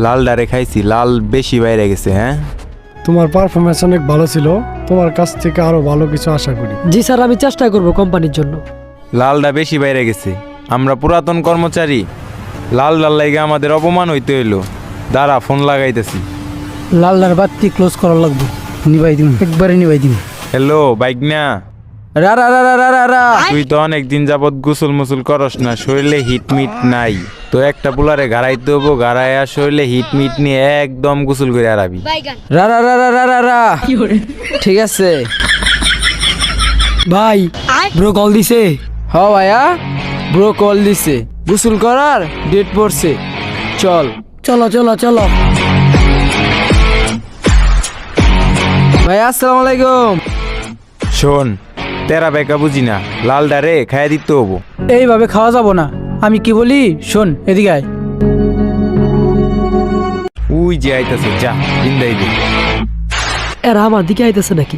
লাল ডারে খাইছি, লাল বেশি বাইরে গেছে। হ্যাঁ, তোমার পারফরমেন্স অনেক ভালো ছিল, তোমার কাছ থেকে আরো ভালো কিছু আশা করি। জি স্যার, আমি চেষ্টা করব কোম্পানির জন্য। লালডা বেশি বাইরে গেছে। আমরা পুরাতন কর্মচারী, লাল ডাল লাইগে আমাদের অপমান হইতে হইলো। দাঁড়া, ফোন লাগাইতেছি। লালদার বাতি ক্লোজ করা লাগবে, নিবাই দিম, একবারে নিবাই দিম। হ্যালো বাইক না, রা রা রা রা রা রা রা। তুই তো অনেক দিন যাবত গোসল মুসুল করস না, শরীরে হিটমিট নাই। তো একটা পুলারে গাড়াইতে হবো, গাড়াইয়া শরীরে হিটমিট নিয়ে একদম গোসল করে আরাবি। রা রা রা রা রা রা রা। ঠিক আছে ভাই, ব্রো কল দিছে। হ ভাইয়া, ব্রো কল দিছে, গোসল করার ডেট পড়ছে। চল চলো চলো চলো। ভাই, আসসালামু আলাইকুম। শোন, তেরা বেকা বুঝি না, লাল ডারে খাইয়া দিতে হবো। এইভাবে খাওয়া যাব না, আমি কি বলি শোন, এদিকে আয়। উই যে আইতাছে, যা বিন্দাই দে। এরা আমার দিকে আইতেছে নাকি?